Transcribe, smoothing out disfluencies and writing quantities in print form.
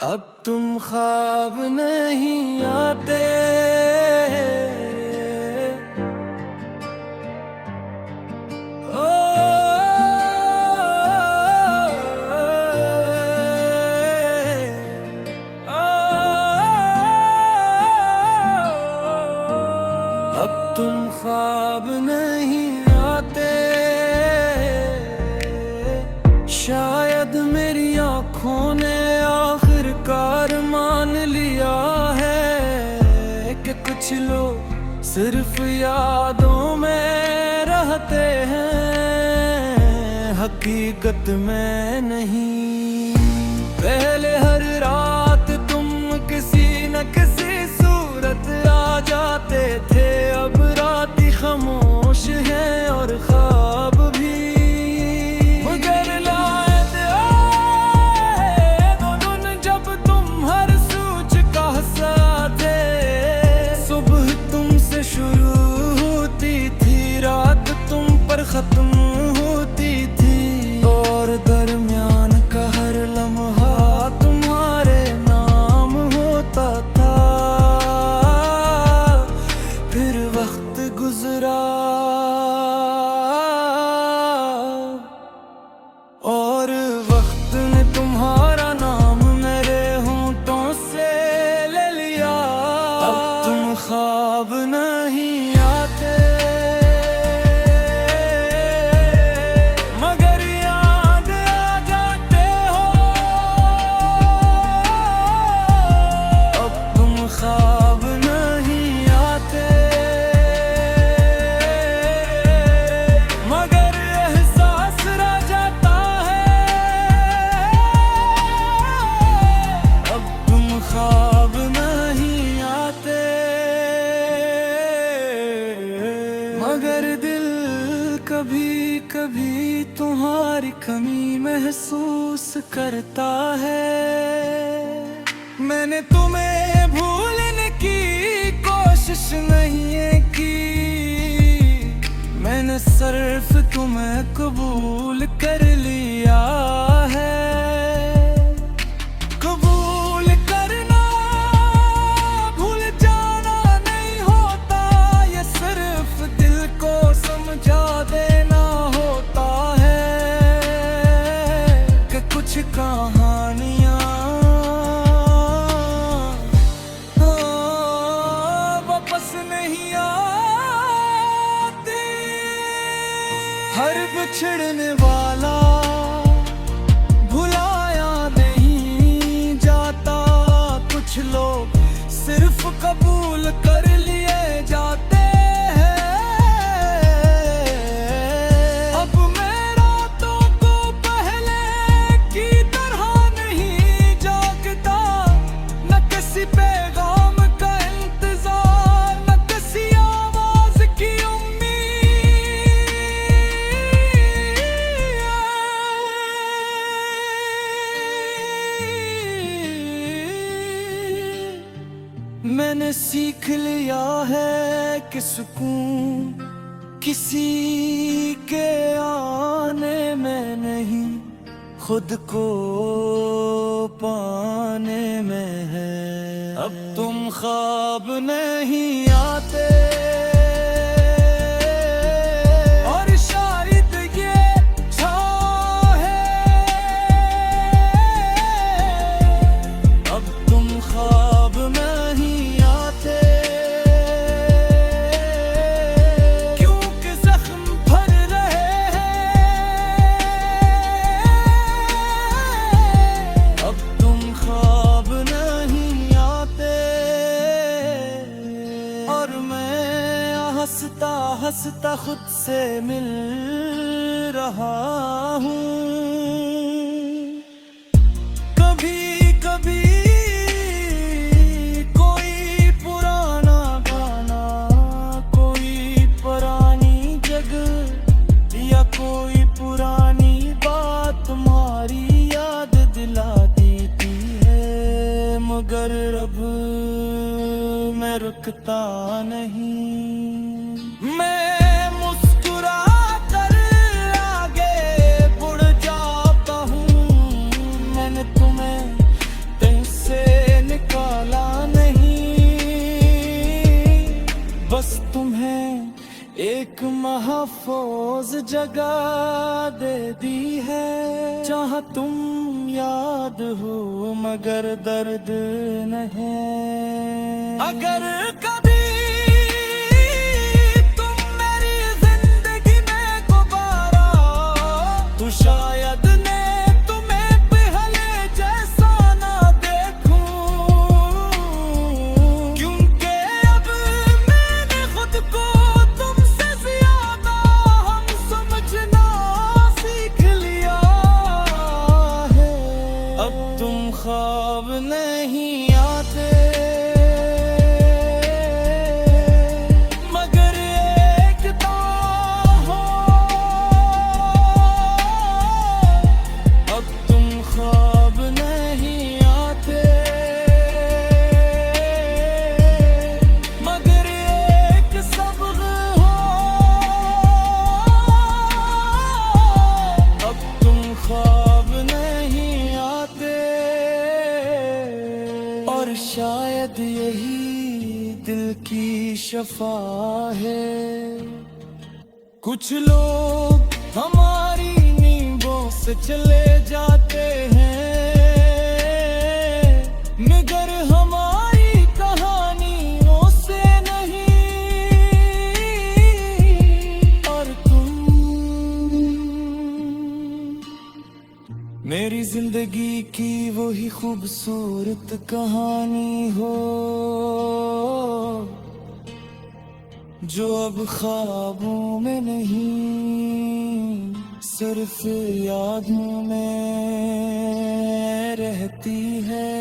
अब तुम ख्वाब नहीं आते, ओ, अब तुम ख्वाब नहीं आते। शायद मेरी आँखों ने आखिरकार मान लिया है कि कुछ लोग सिर्फ यादों में रहते हैं, हकीकत में नहीं। पहले हर रात तुम किसी न किसी सूरत आ जाते थे, अब रात ही खामोश है और ख्वाब भी। मगर लायद आए दो दिन जब तुम हर सूच का साथ थे। सुबह तुमसे शुरू होती थी, रात तुम पर खत्म होती थी, और दरमियान का हर लम्हा तुम्हारे नाम होता था। फिर वक्त गुजरा और वक्त ने तुम्हारा नाम मेरे होंठों से ले लिया। अब तुम ख्वाब नहीं आते, मगर याद आ जाते हो। अब तुम ख्वाब नहीं आते, मगर एहसास रह जाता है। अब तुम ख्वाब नहीं आते, मगर दिल कभी कभी तुम्हारी कमी महसूस करता है। मैंने तुम्हें भूलने की कोशिश नहीं की, मैंने सिर्फ तुम्हें कबूल कर लिया है। कबूल करना भूल जाना नहीं होता, ये सिर्फ दिल को समझा देना होता है कि कुछ कहानियाँ वापस नहीं आती। हर बिछड़ने वाला भुलाया नहीं जाता, कुछ लोग सिर्फ कबूल कर लिए जाते हैं। अब मैं रातों को पहले की तरह नहीं जागता, न किसी पैगाम का इंतजार, न किसी आवाज की उम्मीद। मैंने सीख लिया है कि सुकून किसी के आने में नहीं, खुद को पाने में है। अब तुम ख्वाब नहीं आते, और शायद ये छाव है। अब तुम ख्वाब नहीं आते, क्योंकि जख्म भर रहे हैं। अब तुम ख्वाब नहीं आते, और मैं हंसता हंसता खुद से मिल रहा हूँ। कभी कभी कोई पुराना गाना, कोई पुरानी जगह, या कोई पुरानी बात तुम्हारी याद दिला देती है। मगर अब मैं रुकता नहीं, मैं मुस्कुरा कर आगे बढ़ जाता हूँ। मैंने तुम्हें महफूज जगह दे दी है। चाह तुम याद हो मगर दर्द नहीं। अगर कभी तुम मेरी जिंदगी में दोबारा तो शायद ने तुम्हें पहले जैसा ना देखूं, क्योंकि अब मैंने खुद को तुमसे ज्यादा हम समझना सीख लिया है। अब तुम ख्वाब नहीं आते मगर एक हो। अब तुम ख्वाब नहीं आते मगर एक सबक हो। अब तुम ख्वाब नहीं आते और शायद यही दिल की शफा है। कुछ लोग हमारी नींबों से चले जाते हैं मगर हमारी कहानियों से नहीं। और तुम मेरी जिंदगी की वही खूबसूरत कहानी हो जो अब ख्वाबों में नहीं सिर्फ यादों में रहती है।